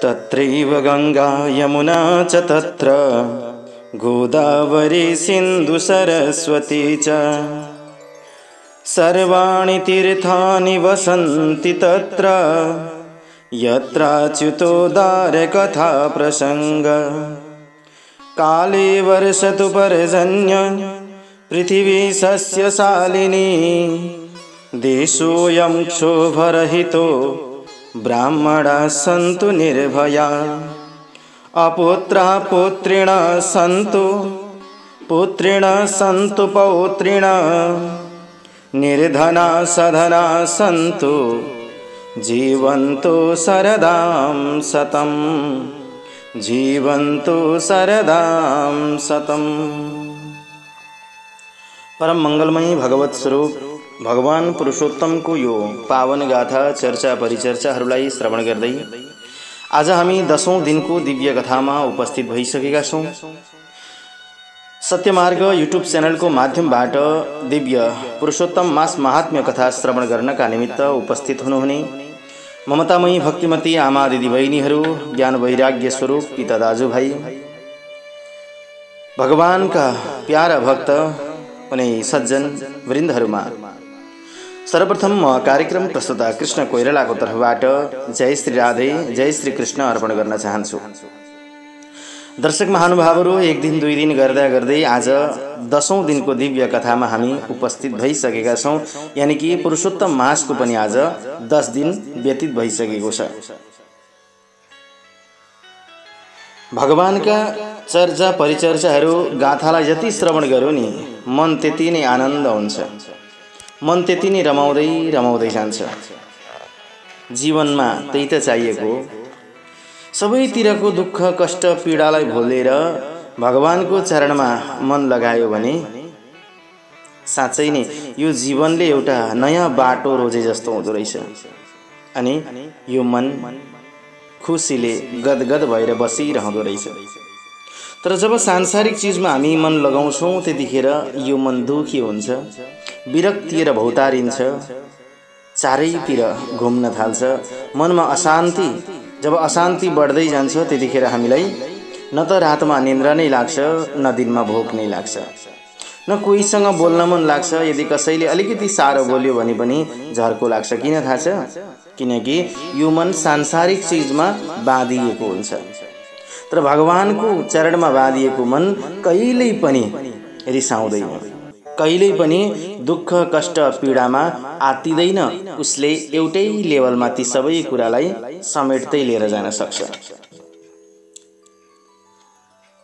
तत्रैव गंगा यमुना च तत्र गोदावरी सिंधु सरस्वती च सर्वाणि तीर्थानि वसन्ति तत्र यत्राच्युतोदार कथा प्रसंग काले वर्षतु पर्जन्य पृथिवी सस्यशालिनी देशोऽयं क्षोभरहितो ब्राह्मणा सन्तु निर्भया अपुत्रा पुत्रिणः सन्तु पौत्रिणः निर्धना सधना सन्तु जीवन्तु शरदां शतम् जीवन्तु शरदां शतम्। परम मंगलमयी भगवत स्वरूप भगवान पुरुषोत्तम को यो पावन गाथा चर्चा परिचर्चाहरूलाई श्रवण गर्दै आज हामी 10औं दिनको दिव्य कथामा उपस्थित भइसकेका छौं। सत्यमार्ग युट्युब च्यानलको माध्यमबाट दिव्य पुरुषोत्तम मास महात्म्य कथा श्रवण गर्नका निमित्त उपस्थित हुनुहुने ममतामयी भक्तिमती आमा दिदी बहिनीहरू, ज्ञान वैराग्य स्वरूप पिता दाजुभाइ, भगवानका प्यारा भक्त अनि सज्जन वृन्दहरूमा सर्वप्रथम म कार्यक्रम प्रस्तुता कृष्ण कोइरालाको तर्फबाट जय श्री राधे जय श्री कृष्ण अर्पण गर्न चाहन्छु। दर्शक महानुभावहरू, एक दिन दुई दिन गर्दा गर्दै आज 10औं दिनको दिव्य कथामा हामी उपस्थित भइसकेका छौं। यानी कि पुरुषोत्तम मासको पनि आज 10 दिन व्यतीत भइसकेको छ। भगवानका चर्चा परिचर्चाहरू गाथालाई जति श्रवण गर्यो नि मन त्यति नै आनन्द हुन्छ, मन त्यति नै रमाउँदै जान्छ। जीवनमा त्यही त चाहिएको। सबैतिरको दुःख कष्ट पीडालाई भुलेर भगवानको चरणमा मन लगायो भने साँच्चै नै यो जीवनले एउटा नयाँ बाटो रोजे जस्तो हुँदो रहेछ। अनि यो मन खुसीले गदगद भएर बसिरहँदो रहेछ। तर जब सांसारिक चीजमा हामी मन लगाउँछौं त्यतिखेर यो मन दुखी हुन्छ, विरक्ति र भौतारिन्छ, चारैतिर घुम्न थाल्छ, मनमा अशान्ति। जब अशान्ति बढ्दै जान्छ त्यतिखेर हामीलाई न त रातमा निन्द्रा नै लाग्छ, न दिनमा भोक नै लाग्छ, न कोहीसँग बोल्न मन लाग्छ। यदि कसैले अलिकति सारो बोल्यो भने पनि झर्को लाग्छ। किन थाहा छ? किनकि यो मन सांसारिक चीजमा बाँधिएको हुन्छ। तर भगवानको चरणमा बाँधिएको मन कहिल्यै पनि रिसाउँदैन, कहिल्यै पनि दुःख कष्ट पीडामा आत्तिदैन। उसले एउटै लेभलमा ती सबै कुरालाई समेट्दै लिएर जान सक्छ।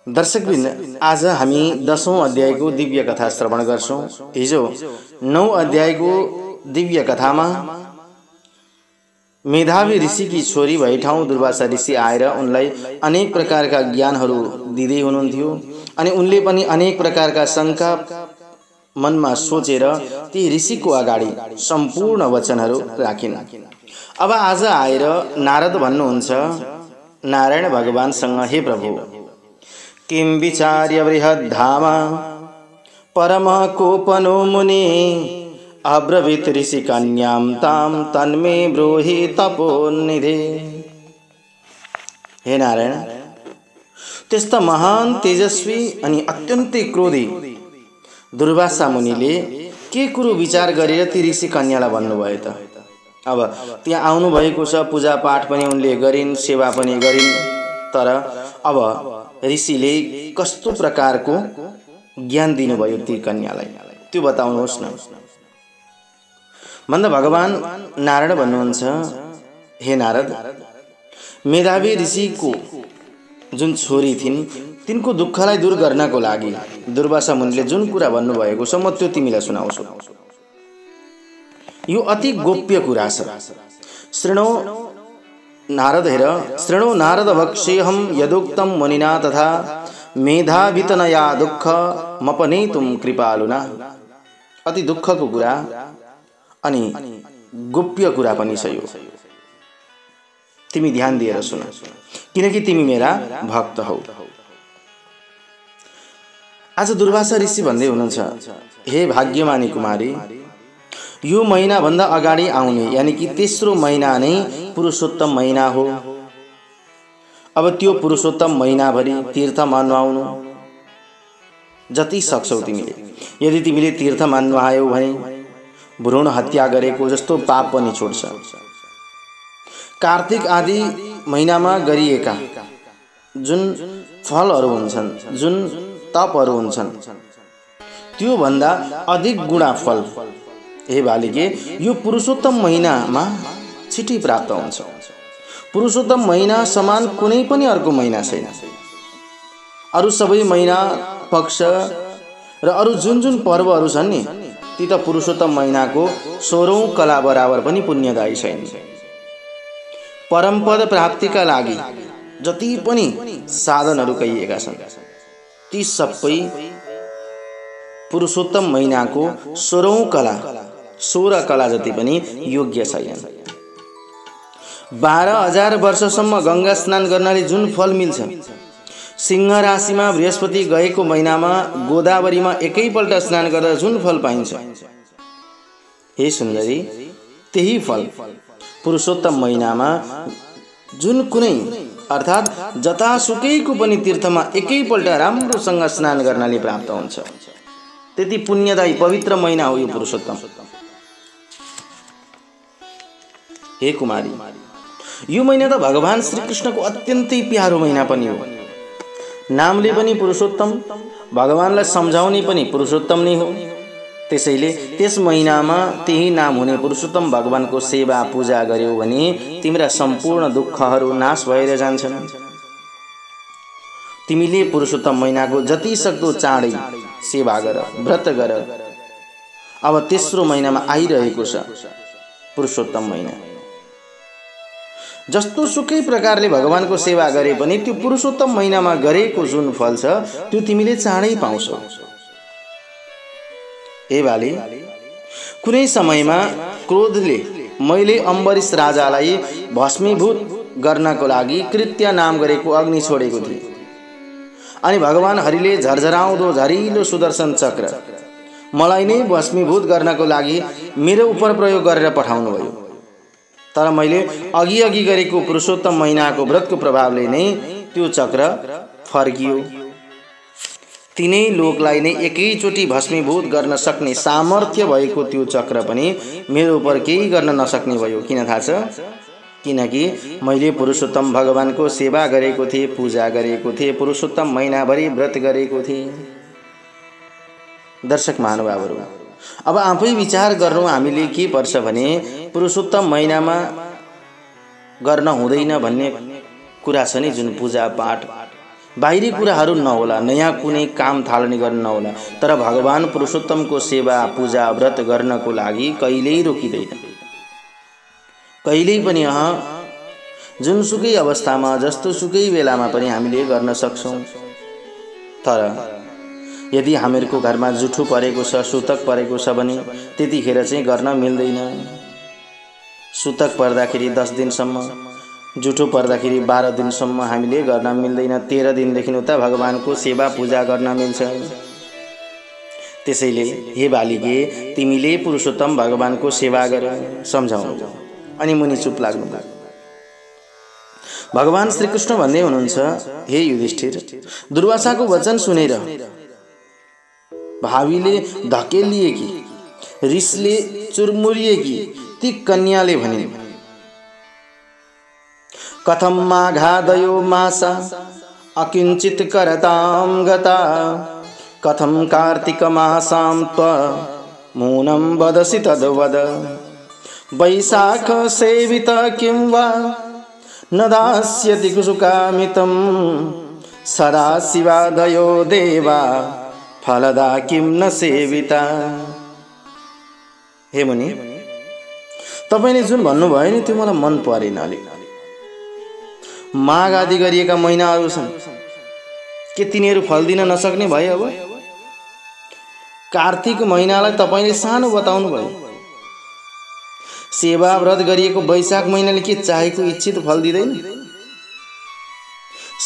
दर्शकवृन्द, आज हामी 10औं अध्यायको दिव्य कथा श्रवण गर्छौं। हिजो 9 अध्यायको दिव्य कथामा मेधावी ऋषिकी छोरी भई ठाउँ दुर्वासा ऋषि आएर उनलाई अनेक प्रकारका ज्ञानहरू दिँदै हुनुहुन्थ्यो। अनि उनले पनि अनेक प्रकारका शंका मनमा सोचेर ती ऋषिको अगाडि सम्पूर्ण वचनहरू राखिन्। अब आज आएर नारद भन्नुहुन्छ नारायण भगवानसँग, हे प्रभु, किं विचार्य बृहद्धामा परम कोपनो मुनि अब्रवीत ऋषि कन्यां तां तन्मे ब्रूहि तपोनिधे। हे नारायण, त्यस्ता महान तेजस्वी अनि अत्यन्तै क्रोधी दुर्वासा मुनिले के कुरो विचार गरेर ती ऋषि कन्यालाई भन्नुभयो त? अब त्यहाँ आउनु भएको छ, पूजा पाठ पनि उनले गरिन्, सेवा पनि गरिन्। तर अब ऋषिले कस्तो प्रकारको ज्ञान दिनुभयो ती कन्यालाई त्यो बताउनुहोस् न भन्दा भगवान नारायण भन्नुहुन्छ, हे नारद, मेधावी ऋषिको जुन छोरी थिइन् तिनको दुःखलाई दूर गर्नको लागि दुर्वासा मुनिले जुन कुरा भन्नुभएको छ म त्यो तिमीलाई सुनाउँछु। यो अति गोप्य कुरा छ। शृणो नारद, हेर, शृणो नारद भक्ष्यहं यदुक्तं मुनिना तथा मेधावितनया दुःख मपनेतुं कृपालुना। अति दुःखको कुरा अनि गोप्य कुरा पनि छ यो। तिमी ध्यान दिएर सुन, किनकि तिमी मेरा भक्त हौ। आज दुर्वासा ऋषि भन्दै हुनुहुन्छ, हे भाग्यमानी कुमारी, यो महीना भन्दा अगाडि आउने यानी कि तेस्रो महीना नै पुरुषोत्तम महीना हो। अब त्यो पुरुषोत्तम महिनाभरि तीर्थमा नुहाउनु जति सक्छौ तिमीले। यदि तिमीले तीर्थमा नुहायौ भने भ्रूण हत्या गरेको जस्तो पाप पनि छोड्छ। कार्तिक आदि महिनामा गरिएका जुन फलहरू हुन्छन्, जुन तपहरू हुन्छन्, त्यो भन्दा अधिक गुणा फल हे बालिके यो पुरुषोत्तम महिनामा छिटै प्राप्त हुन्छ। पुरुषोत्तम महिना समान कुनै पनि अर्को महिना छैन। अरू सबै महिना, पक्ष र अरू जुन जुन पर्वहरू छन् नि, ती त पुरुषोत्तम महिनाको 16औं कला बराबर पनि पुण्यदायी छैन। परमपद प्राप्तिका लागि जति पनि साधनहरू कहिएका छन्, ती सबै पुरुषोत्तम महिनाको 16औं कला, 16 कला जति पनि योग्य छैन। 12,000 वर्षसम्म गंगा स्नान गर्नाले जुन फल मिल्छ, सिंह राशिमा बृहस्पति गएको महिनामा गोदावरीमा एकैपल्ट स्नान गर्दा जुन फल पाइन्छ, हे सुन्दरी, त्यही फल पुरुषोत्तम महिनामा जुन कुनै अर्थात् जतासुकैको पनि तीर्थमा एकैपल्ट राम्रोसँग स्नान गर्नाले प्राप्त हुन्छ। त्यति पुण्यदायी पवित्र महिना हो यो पुरुषोत्तम। हे कुमारी, यो महिना त भगवान श्रीकृष्णको अत्यन्तै प्यारो महिना पनि हो। नामले पनि पुरुषोत्तम, भगवानलाई सम्झाउने पनि पुरुषोत्तम नै हो। त्यसैले त्यस महिनामा त्यही नाम हुने पुरुषोत्तम भगवानको सेवा पूजा गर्यौ भने तिम्रा सम्पूर्ण दुःखहरू नाश भएर जान्छन्। तिमीले पुरुषोत्तम महिनाको जति सक्दो चाँडै सेवा गर, व्रत गर। अब तेस्रो महिनामा आइरहेको छ पुरुषोत्तम महिना। जस्तो सुकै प्रकारले भगवानको सेवा गरे पनि त्यो पुरुषोत्तम महिनामा गरेको जुन फल छ, त्यो तिमीले चाँडै पाउँछौ। हे बाली, कुनै समयमा क्रोधले मैले अम्बरीश राजालाई भस्मीभूत गर्नको लागि कृत्य नाम गरेको अग्नि छोडेको थिएँ। अनि भगवान हरिले झरझराउँदो झरिलो सुदर्शन चक्र मलाई नै भस्मीभूत गर्नको लागि मेरो उपर प्रयोग गरेर पठाउनु भयो। तर मैले अघि गरेको पुरुषोत्तम महिनाको व्रतको प्रभावले नै त्यो चक्र फर्कियो। तीनै लोकलाई नै एकैचोटि भस्मीभूत गर्न सक्ने सामर्थ्य भएको त्यो चक्र पनि मेरो उपर केही गर्न नसक्ने भयो। किन थाहा छ? किनकि मैले पुरुषोत्तम भगवानको सेवा गरेको थिएँ, पूजा गरेको थिएँ, पुरुषोत्तम महिनाभरि व्रत गरेको थिएँ। दर्शक महानुभावहरू, अब आफै विचार गर्नु हामीले के पर्छ भने पुरुषोत्तम महिनामा गर्न हुँदैन भन्ने कुरा छ नि, जुन पूजा पाठ बाहिरी कुराहरू नहोला, नयाँ कुनै काम थालनी गर्न नहोला, तर भगवान पुरुषोत्तमको सेवा पूजा व्रत गर्नको लागि कहिल्यै रोकिँदैन। कहिल्यै पनि जुनसुकै अवस्थामा जस्तोसुकै बेलामा पनि हामीले गर्न सक्छौँ। तर यदि हामीहरूको घरमा जुठो परेको छ, सुतक परेको छ भने त्यतिखेर चाहिँ गर्न मिल्दैन। सुतक पर्दाखेरि 10 दिनसम्म, जुठो पर्दाखेरि 12 दिनसम्म हामीले गर्न मिल्दैन। 13 दिनदेखि उता भगवानको सेवा पूजा गर्न मिल्छ। त्यसैले हे बालिके, तिमीले पुरुषोत्तम भगवानको सेवा गर, सम्झाउनु। अनि मुनि चुप लाग्नु। भगवान श्रीकृष्ण भन्दै हुनुहुन्छ, हे युधिष्ठिर, दुर्वासाको वचन सुनेर भावीले धकेलिएकी, रिसले चुरमुरिएकी ती कन्याले भनिन्, कथम माघादयो मासा अकिञ्चित करतां गता, कथम कार्तिक मासां त्वमूनं वदसि तद्वद, वैशाख सेवित किं वा न दास्यति कुसुकामितं, सदा शिवादयो देवा फलदा किं न सेविता। हे मुनि, तपाईले जुन भन्नुभयो नि त्यो मलाई मन परेन। अलिक माघ आदि गरिएका महिनाहरू छन्, के तिनीहरू फल दिन नसक्ने भयो? अब कार्तिक महिनालाई तपाईले सानो बताउनु भयो। सेवा व्रत गरिएको वैशाख महिनाले के चाहेको इच्छित फल दिँदैन?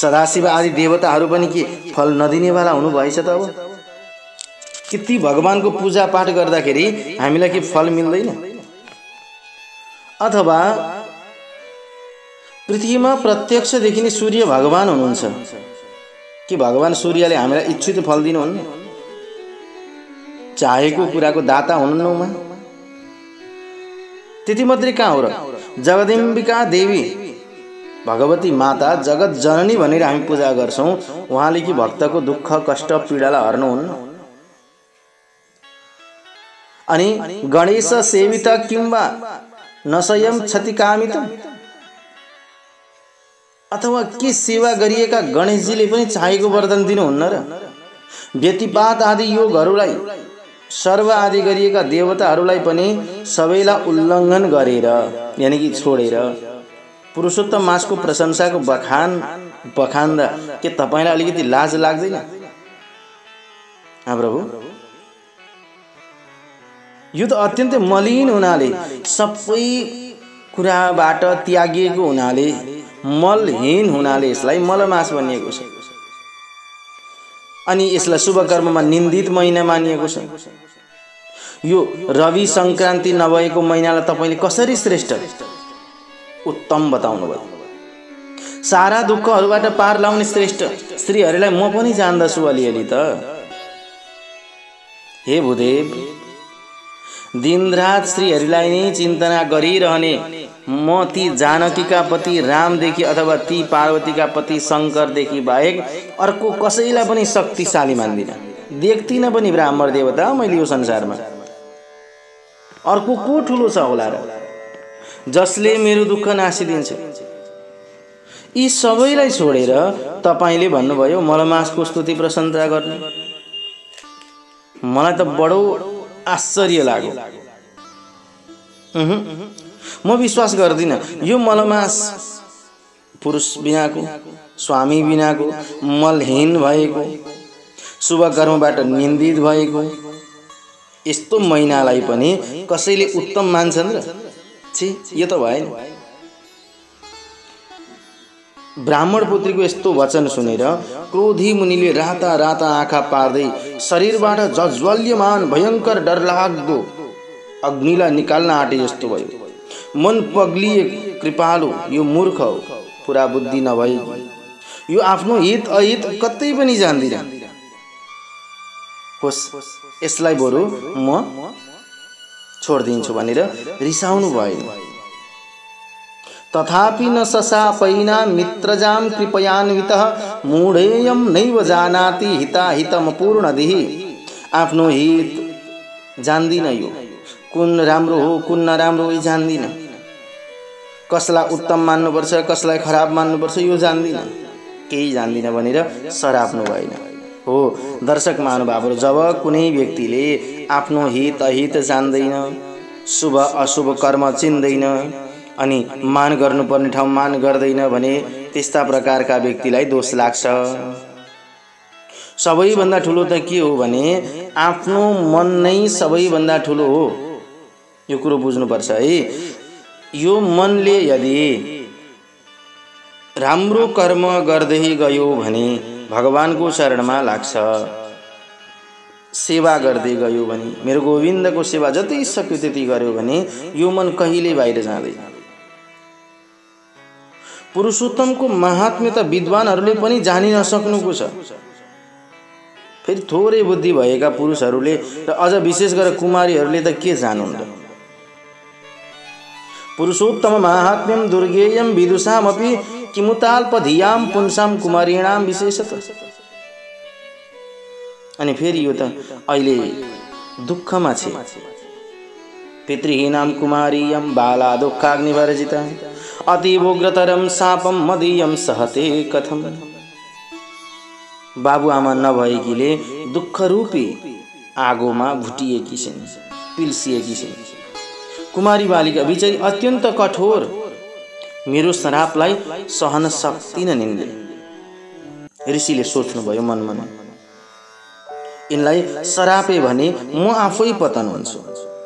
सदाशिव आदि देवताहरू पनि के फल नदिनेवाला हुनुभएछ त? अब कि ती भगवानको पूजा पाठ गर्दाखेरि हामीलाई के फल मिल्दैन? अथवा पृथ्वीमा प्रत्यक्ष देखिने सूर्य भगवान हुनुहुन्छ कि भगवान सूर्यले हामीलाई इच्छित फल दिनुहुन्न? चाहेको कुराको दाता हुनुहुन्न उमा? त्यति मात्रै कहाँ हो र? जगदम्बिका देवी भगवती माता जगत जननी भनेर हामी पूजा गर्छौं, उहाँले कि भक्तको दुःख कष्ट पीडालाई हर्नुहुन्न? अनि गणेश सेवित किंवा नसयम क्षतिकामित, अथवा के सेवा गरिएका गणेशजीले पनि चाहेको वरदान दिनुहुन्न र? व्यतिपात आदि योगहरूलाई, सर्व आदि गरिएका देवताहरूलाई पनि सबैलाई उल्लङ्घन गरेर यानी कि छोडेर पुरुषोत्तम मासको प्रशंसाको बखान्दा के तपाईलाई अलिकति लाज लाग्दैन? प्रभु, यो त अत्यन्तै मलिन हुनाले, सबै कुराबाट त्यागिएको हुनाले, मलहीन हुनाले यसलाई मलमास भनिएको छ। अनि यसलाई शुभ कर्ममा निन्दित महिना मानिएको छ। यो रवि संक्रान्ति नभएको महिनालाई तपाईले कसरी श्रेष्ठ उत्तम बताउनु भयो? सारा दुःखहरूबाट पार लाउने श्रेष्ठ श्रीहरिलाई म पनि जान्दछु अलिअलि त। हे भूदेव, दिनरात श्रीहरिलाई नै चिन्तना गरिरहने म ती जानकीका पति रामदेखि अथवा ती पार्वतीका पति शङ्करदेखि बाहेक अर्को कसैलाई पनि शक्तिशाली मान्दिनँ। देख्दिनँ पनि ब्राह्मण देवता मैले यो संसारमा। अर्को को ठुलो छ होला र जसले मेरो दुःख नासिदिन्छ? यी सबैलाई छोडेर तपाईले भन्नुभयो मलमासको स्तुति प्रशंसा गर्ने। मलाई त बडो आश्चर्य लाग्यो। म विश्वास गर्दिनँ यो मलमास पुरुष बिनाको, स्वामी बिनाको, मलहीन भएको, शुभ कर्मबाट निन्दित भएको यस्तो महिनालाई पनि कसैले उत्तम मान्छन् र? छी, यो त भएन। ब्राह्मण पुत्रीको यस्तो वचन सुनेर क्रोधी मुनिले राता राता आँखा पार्दै शरीरबाट जज्वल्यमान भयंकर डरलाग्दो अग्निलाई निकाल्न आँटे जस्तो भयो। मन पग्लिए कृपालु यो मूर्ख हो, पुरा बुद्धि नभई यो आफ्नो हित अहित कतै पनि जान्दिन। होस्, यसलाई बरु म छोड्दिन्छु भनेर रिसाउनु भएन। तथापि न सशापैना मित्रजाम कृपयान्वितः मूढेयं नैव जानाति हिताहितमपूर्णदिः। आफ्नो हित जान्दिन, यो कुन राम्रो हो कुन नराम्रो हो जान्दिन, कसलाई उत्तम मान्नुपर्छ कसलाई खराब मान्नुपर्छ यो जान्दिन, केही जान्दिन भनेर सराप्नु भएन। हो दर्शक महानुभावहरू, जब कुनै व्यक्तिले आफ्नो हित अहित जान्दैन, शुभ अशुभ कर्म चिन्दैन अनि मान गर्नुपर्ने ठाउँ मान गर्दैन भने त्यस्ता प्रकारका व्यक्तिलाई दोष लाग्छ। सबैभन्दा ठुलो त के हो भने आफ्नो मन नै सबैभन्दा ठुलो हो। यो कुरो बुझ्नुपर्छ है। यो मनले यदि राम्रो कर्म गर्दै गयो भने भगवानको शरणमा लाग्छ, सेवा गर्दै गयो भने, मेरो गोविन्दको सेवा जति सक्यो त्यति गर्यो भने यो मन कहिले बाहिर जाँदैन। पुरुषोत्तमको महात्म्य त विद्वानहरूले पनि जानि नसक्नुको छ। फेरि थोरै बुद्धि भएका पुरुषहरूले र अझ विशेष गरेर कुमारीहरूले त के जानुन् र? पुरुषोत्तम महात्म्यम दुर्गेयम विदुषामपि किमुताल्पधियाम पुंसाम कुमारीणाम विशेषतः। अनि फेरि यो त अहिले दुःखमा छ। पितृहीनाम कुमारीयम बाला दुःखाग्निवर्जिता अतिवोग्रतरम शापम मदीयम सहते कथम। बाबुआमा नभएकीले दुःखरूपी आगोमा भुटिएकी छिन्, पिल्सिएकी छिन्। कुमारी बालिका बिचारी अत्यन्त कठोर, मेरो श्रापलाई सहन सक्दिन निन्ले। ऋषिले सोच्नुभयो मनमा, यिनलाई श्रापे भने म आफै पतन हुन्छु।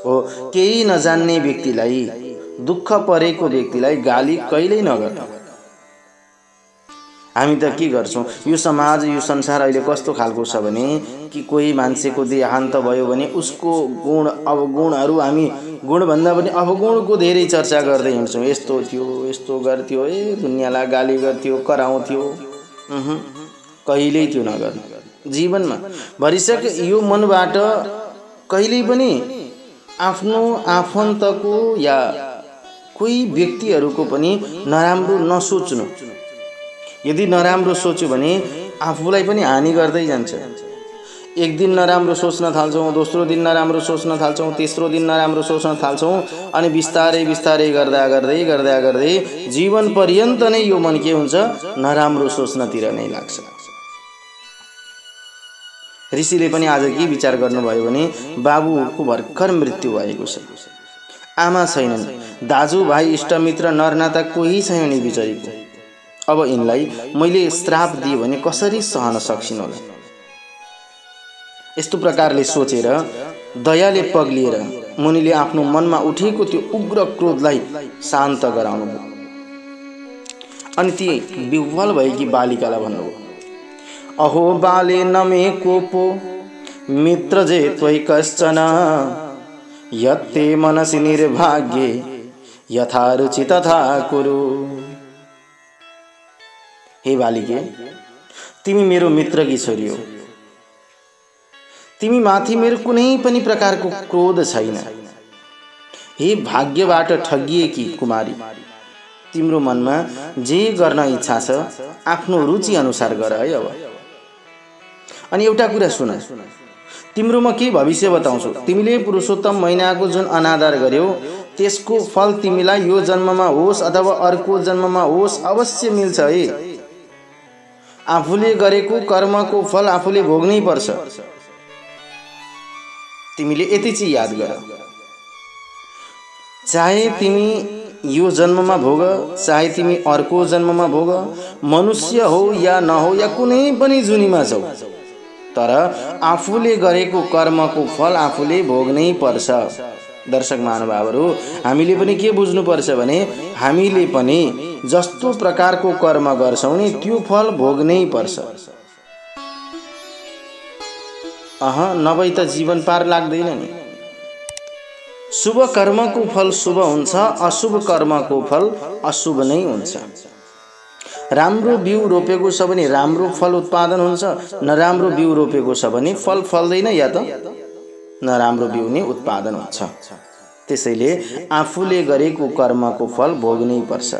हो, केही नजान्ने व्यक्तिलाई, दुःख परेको व्यक्तिलाई गाली कहिल्यै नगर्नु। हामी त के गर्छौं, यो समाज यो संसार अहिले कस्तो खालको छ भने कि कोही मान्छेको देहान्त भयो भने उसको गुण अवगुणहरू हामी गुणभन्दा पनि अवगुणको धेरै चर्चा गर्दै हिँड्छौं। यस्तो थियो, यस्तो गर्थ्यो, दुनियाँलाई गाली गर्थ्यो, कराउँथ्यो। कहिल्यै त्यो नगर्नु जीवनमा। भरिसक यो मनबाट कहिल्यै पनि आफ्नो आफन्तको या कोही व्यक्तिहरूको पनि नराम्रो नसोच्नु। यदि नराम्रो सोच्यो भने आफूलाई पनि हानि गर्दै जान्छ। एक दिन नराम्रो सोच्न थाल्छौं, दोस्रो दिन नराम्रो सोच्न थाल्छौं, तेस्रो दिन नराम्रो सोच्न थाल्छौं, अनि बिस्तारै बिस्तारै गर्दा जीवन पर्यन्त नै यो मन के हुन्छ, नराम्रो सोच्नतिर नै लाग्छ। ऋषिले पनि आज के विचार गर्नुभयो भने बाबुको भर्खर मृत्यु भएको छ, आमा छैनन्, दाजुभाइ इष्टमित्र नरनाता कोही छैन बिचरीको। अब यिनलाई मैले श्राप दिए भने कसरी सहन सक्छिन् होला। यस्तो प्रकारले सोचेर दयाले पग्लिएर मुनिले आफ्नो मनमा उठेको त्यो उग्र क्रोधलाई शान्त गराउनुभयो। अनि ती विह्वल भएकी बालिकालाई भन्नुभयो, अहो बाले नमे कोपो मित्र जे त्वयि कश्चन यत्ते मनसि निर्भाग्ये यथा रुचि तथा कुरु। हे बालिके, तिमी मेरो मित्रकी छोरी हो, तिमी माथि मेरो कुनै पनि प्रकारको क्रोध छैन। हे भाग्यबाट ठगिएकी कुमारी, तिम्रो मनमा जे गर्न इच्छा छ आफ्नो रुचि अनुसार गर है। अब अनि एउटा कुरा सुन, तिम्रो म के भविष्य बताउँछु। तिमीले पुरुषोत्तम महिनाको जुन अनादर गर्यौ त्यसको फल तिमीलाई यो जन्ममा होस् अथवा अर्को जन्ममा होस् अवश्य मिल्छ है। आफूले गरेको कर्मको फल आफूले भोग्नै पर्छ। तिमीले यति चाहिँ याद गर, चाहे तिमी यो जन्ममा भोग, चाहे तिमी अर्को जन्ममा भोग, मनुष्य हो या नहो या कुनै पनि जुनीमा छौ, तर आफूले गरेको कर्मको फल आफूले भोग्नै पर्छ। दर्शक महानुभावहरू, हामीले पनि के बुझ्नुपर्छ भने हामीले पनि जस्तो प्रकारको कर्म गर्छौं नि त्यो फल भोग्नै पर्छ। नभई त जीवन पार लाग्दैन नि। शुभ कर्मको फल शुभ हुन्छ, अशुभ कर्मको फल अशुभ नै हुन्छ। राम्रो बिउ रोपेको छ भने राम्रो फल उत्पादन हुन्छ, नराम्रो बिउ रोपेको छ भने फल फल्दैन या त नराम्रो बिउ नै उत्पादन हुन्छ। त्यसैले आफूले गरेको कर्मको फल भोग्नै पर्छ,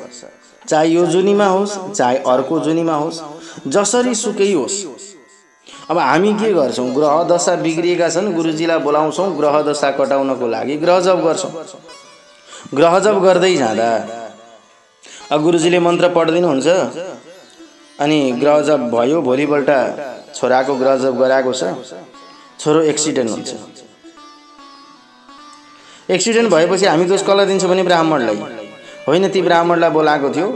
चाहे यो जुनीमा होस् चाहे अर्को जुनीमा होस्, जसरी सुकै होस्। अब हामी के गर्छौं, ग्रह दशा बिग्रिएका छन्, गुरुजीलाई बोलाउँछौं ग्रह दशा कटाउनको लागि ग्रह जप गर्छौं। ग्रह जप गर्दै जाँदा गुरुजीले मन्त्र पढ्दिनुहुन्छ, अनि ग्रह जप भयो, भोलिपल्ट छोराको ग्रह जप गराएको छ, छोरो एक्सिडेन्ट हुन्छ। एक्सिडेन्ट भएपछि हामी दोष कसलाई दिन्छौँ भने ब्राह्मणलाई। होइन, ती ब्राह्मणलाई बोलाएको थियो,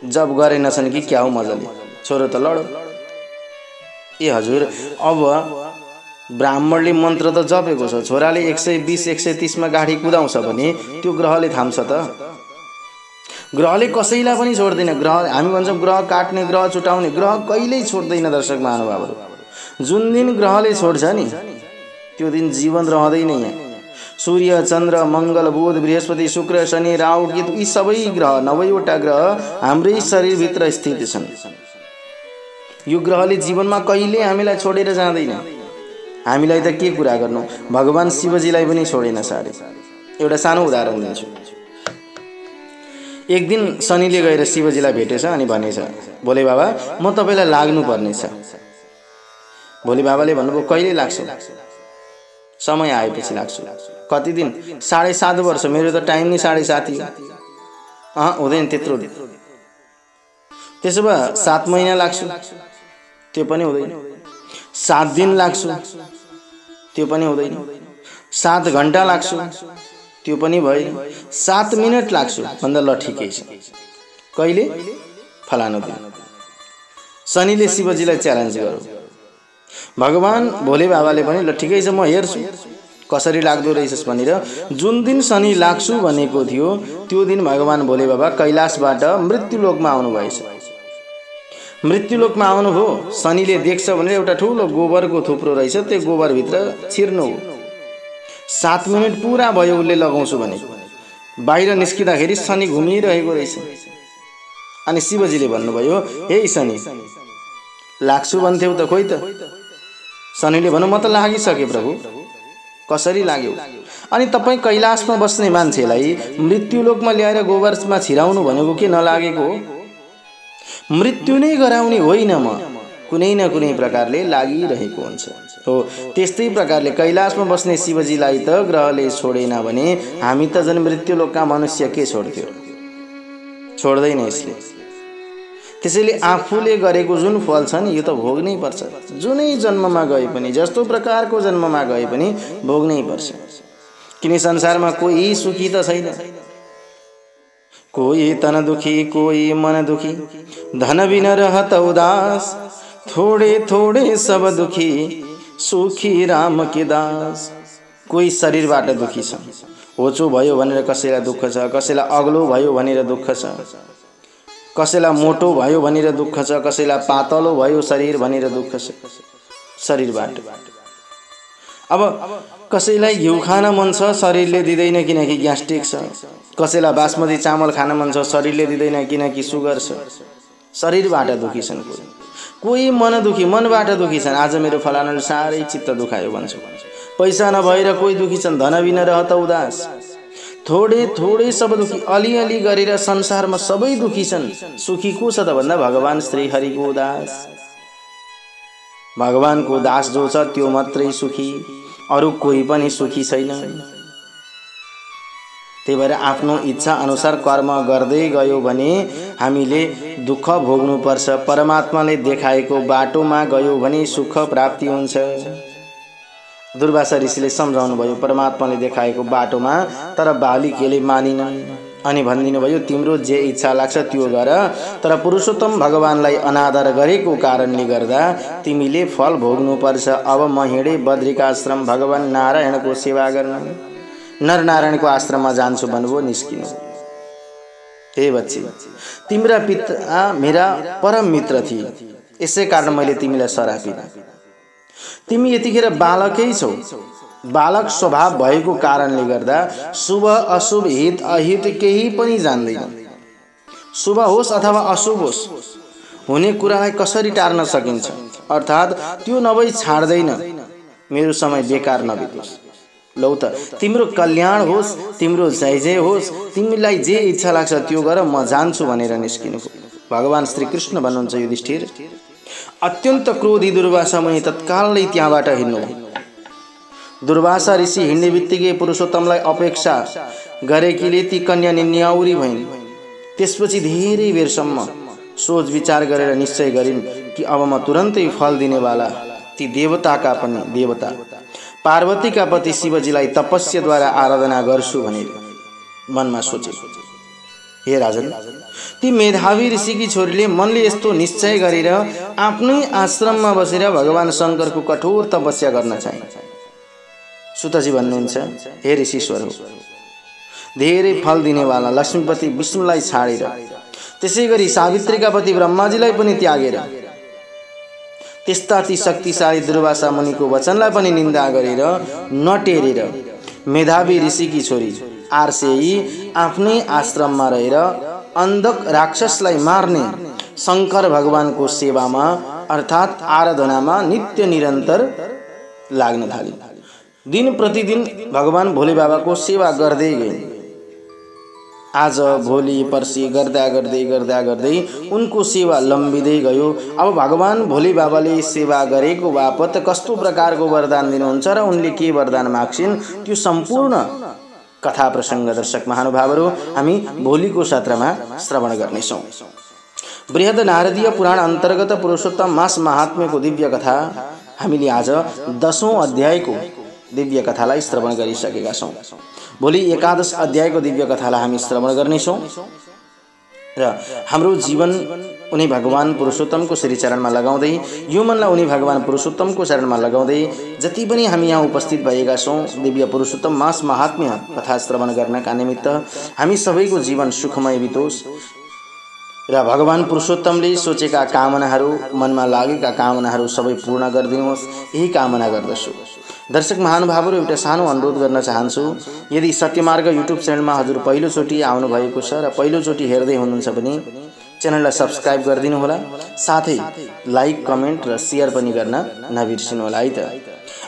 जप गरेनछन् कि क्या हो मजाले, छोरो त लडो। ए हजुर, अब ब्राह्मणले मन्त्र त जपेको छ, छोराले 120 130 मा गाडी कुदाउँछ भने त्यो ग्रहले थाम्छ त। ग्रहले कसैलाई पनि छोड्दैन। ग्रह हामी भन्छौँ ग्रह काट्ने, ग्रह छुटाउने, ग्रह कहिल्यै छोड्दैन। दर्शक महानुभावहरू, जुन दिन ग्रहले छोड्छ नि त्यो दिन जीवन रहँदैन यहाँ। सूर्य, चन्द्र, मंगल, बुध, बृहस्पति, शुक्र, शनि, राहु, केतु यी सबै ग्रह 90वटा ग्रह हाम्रै शरीरभित्र स्थित छन्। यो ग्रहले जीवनमा कहिले हामीलाई छोडेर जाँदैन। हामीलाई त के कुरा गर्नु, भगवान शिवजीलाई पनि छोडेन सारे। एउटा सानो उदाहरण दिन्छु। एक दिन शनिले गएर शिवजीलाई भेटेछ अनि भनेछ, भोले बाबा म तपाईलाई लाग्नु पर्नेछ। भोले बाबाले भन्नुभयो, कहिले लाग्छ? समय आएपछि लाग्छु। कति दिन? 7.5 वर्ष। मेरो त टाइम नै 7.5 हो। हुँदैन त्यत्रो। त्यसो भए 7 महिना लाग्छु, त्यो पनि हुँदैन। 7 दिन लाग्छु, त्यो पनि हुँदैन। 7 घण्टा लाग्छु, त्यो पनि भएन। 7 मिनट लाग्छु भन्दा ल ठिकै छ। कहिले? फलानु दिन। शनिले शिवजीलाई च्यालेन्ज गर्यो। भगवान भोले बाबाले पनि ल ठिकै छ, म हेर्छु कसरी लाग्दो रहेछस् भनेर जुन दिन शनि लाग्छु भनेको थियो त्यो दिन भगवान भोले बाबा कैलाशबाट मृत्युलोकमा आउनु भएछ। मृत्युलोकमा आउनुभयो, शनिले देख्छ भनेर एउटा ठुलो गोबरको थुप्रो रहेछ, त्यो गोबरभित्र छिर्नु हो। 7 मिनट पुरा भयो उसले लगाउँछु भने, बाहिर निस्किँदाखेरि शनि घुमिरहेको रहेछ। अनि शिवजीले भन्नुभयो, हे शनि, लाग्छु भन्थ्यौ त, खोइ त। शनिले भन्नु, म त लागिसके प्रभु, कसरी लाग्यो? अनि तपाईँ कैलाशमा बस्ने मान्छेलाई मृत्युलोकमा ल्याएर गोबरमा छिराउनु भनेको के नलागेको हो? मृत्यु नै गराउने होइन म, कुनै न कुनै प्रकारले लागिरहेको हुन्छ हो। त्यस्तै प्रकारले कैलाशमा बस्ने शिवजीलाई त ग्रहले छोडेन भने हामी त झन् मृत्युलोकका मनुष्य के छोड्थ्यो? छोड्दैन यसले। त्यसैले आफूले गरेको जुन फल छ नि, यो त भोग्नै पर्छ। जुनै जन्ममा गए पनि, जस्तो प्रकारको जन्ममा गए पनि भोग्नै पर्छ। किन संसारमा कोही सुखी त छैन। कोही तन दुखी, कोही मन दुखी, धन बिन रहत उदास, थोड़े थोड़े सब दुखी, सुखी राम के दास। कोही शरीरबाट दुखी छ, होचो भयो भनेर कसैलाई दुःख छ, कसैलाई अग्लो भयो भनेर दुःख छ, कसैलाई मोटो भयो भनेर दुःख छ, कसैलाई पातलो भयो शरीर भनेर दुःख छ शरीरबाट। अब कसैलाई घिउ खान मन छ, शरीरले दिँदैन किनकि ग्यास्ट्रिक छ। कसैलाई बासमती चामल खान मन छ, शरीरले दिँदैन किनकि सुगर छ। शरीरबाट दुखी छन्। कोही मन दुखी, मनबाट दुखी छन्। आज मेरो फलानाले साह्रै चित्त दुखायो भन्छ। पैसा नभएर कोही दुखी छन्, धन बिन रहत उदास, थोड़े थोड़े सब दुखी, अलिअलि गरेर संसारमा सबै दुखी छन्। सुखी को छ त भन्दा भगवान श्री हरिको दास। भगवानको दास जो छ त्यो मात्रै सुखी, अरु कोही पनि सुखी छैन। त्यही भएर आफ्नो इच्छा अनुसार कर्म गर्दै गयो भने हामीले दुःख भोग्नु पर्छ। परमात्माले देखाएको बाटोमा गयो भने सुख प्राप्ति हुन्छ। दुर्वासा ऋषिले सम्झाउनु भयो परमात्माले देखाएको बाटोमा, तर बालिकेले मानिनन्। अनि भनिदिनु भयो, तिम्रो जे इच्छा लाग्छ त्यो गर, तर पुरुषोत्तम भगवानलाई अनादर गरेको कारणले गर्दा तिमीले फल भोग्नु पर्छ। अब म हिँडे बद्रिकाश्रम भगवान नारायणको सेवा गर्न। नर नारायणको आश्रममा जान्छु भन्नुभयो, निस्किनु। हे बच्ची, तिम्रा पिता मेरा परम मित्र थिए, यसै कारण मैले तिमीलाई सरापिन। तिमी यतिखेर बालकै छौ। बालक स्वभाव भएको कारणले गर्दा शुभ अशुभ हित अहित केही पनि जान्दैन। शुभ होस् अथवा अशुभ होस्, हुने कुरालाई कसरी टार्न सकिन्छ, अर्थात् त्यो नभई छाड्दैन। मेरो समय बेकार नबितोस्। लौ त, तिम्रो कल्याण होस्, तिम्रो जय जय होस्, तिमीलाई जे इच्छा लाग्छ त्यो गर, म जान्छु भनेर निस्किनु। भगवान श्री कृष्ण भन्नुहुन्छ, युधिष्ठिर, अत्यन्त क्रोधी दुर्वासा मुनि तत्कालै त्यहाँबाट हिँड्नु। दुर्वासा ऋषि हिँड्ने बित्तिकै पुरुषोत्तमलाई अपेक्षा गरेकीले ती कन्या निन्याउरी भइन्। त्यसपछि धेरै बेरसम्म सोच विचार गरेर निश्चय गरिन् कि अब म तुरन्तै फल दिनेवाला ती देवताका पनि देवता पार्वतीका पति शिवजीलाई तपस्याद्वारा आराधना गर्छु भनेर मनमा सोचे। हे राजन, ती मेधावी ऋषिकी छोरीले मनले यस्तो निश्चय गरेर आफ्नै आश्रममा बसेर भगवान शङ्करको कठोर तपस्या गर्न चाहे। सुतजी भन्नुहुन्छ, हे ऋषिश्वर हो, धेरै फल दिनेवाला लक्ष्मीपति विष्णुलाई छाडेर, त्यसै गरी सावित्रीका पति ब्रह्माजीलाई पनि त्यागेर, त्यस्ता ती शक्तिशाली दुर्वासा मुनिको वचनलाई पनि निन्दा गरेर नटेरेर मेधावी ऋषिकी छोरी आर्सेयी आफ्नै आश्रममा रहेर अन्धक राक्षसलाई मार्ने शङ्कर भगवानको सेवामा अर्थात् आराधनामा नित्य निरन्तर लाग्न थाले। दिन प्रतिदिन भगवान भोले बाबाको सेवा गर्दै गए। आज भोलि पर्सि गर्दा गर्दै गर्दा गर्दै उनको सेवा लम्बिँदै गयो। अब भगवान भोले बाबाले सेवा गरेको बापत कस्तो प्रकारको वरदान दिनुहुन्छ र उनले के वरदान माग्छिन्, त्यो सम्पूर्ण कथा प्रसङ्ग दर्शक महानुभावहरू हामी भोलिको सत्रमा श्रवण गर्नेछौँ। बृहद नारदीय पुराण अन्तर्गत पुरुषोत्तम मास महात्म्यको दिव्य कथा हामीले आज 10औं अध्यायको दिव्य कथालाई श्रवण गरिसकेका छौँ। भोलि 11 अध्यायको दिव्य कथालाई हामी श्रवण गर्नेछौँ र हाम्रो जीवन उनी भगवान पुरुषोत्तमको श्रीचरणमा लगाउँदै, यो मनलाई उनी भगवान पुरुषोत्तमको चरणमा लगाउँदै जति पनि हामी यहाँ उपस्थित भएका छौँ दिव्य पुरुषोत्तम मास महात्म्य कथा श्रवण गर्नका निमित्त हामी सबैको जीवन सुखमय बितोस्, र भगवान पुरुषोत्तमले सोचेका कामनाहरू, मनमा लागेका कामनाहरू सबै पूर्ण गरिदिनुहोस्, यही कामना गर्दछु। दर्शक महानुभावहरू, एउटा सानो अनुरोध गर्न चाहन्छु। यदि सत्यमार्ग युट्युब च्यानलमा हजुर पहिलोचोटि आउनुभएको छ र पहिलोचोटि हेर्दै हुनुहुन्छ भने च्यानललाई सब्स्क्राइब गरिदिनु होला, साथै लाइक, कमेन्ट र सेयर पनि गर्न नबिर्सिनु होला है त।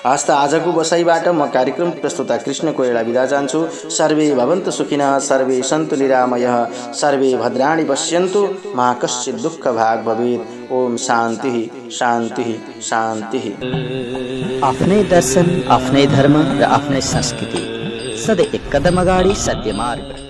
हस्त आजको बसाइबाट म कार्यक्रम प्रस्तुता कृष्ण कोइराला बिदा चाहन्छु। सर्वे भवन्तु सुखिनः, सर्वे सन्तु निरामयः, सर्वे भद्राणि पश्यन्तु, मा कश्चित् दुःख भाग भवेत्। ओम शान्ति शान्ति शान्ति। आफ्नै दर्शन, आफ्नै धर्म र आफ्नै संस्कृति, सधैँ एक कदम अगाडि सत्य मार्ग।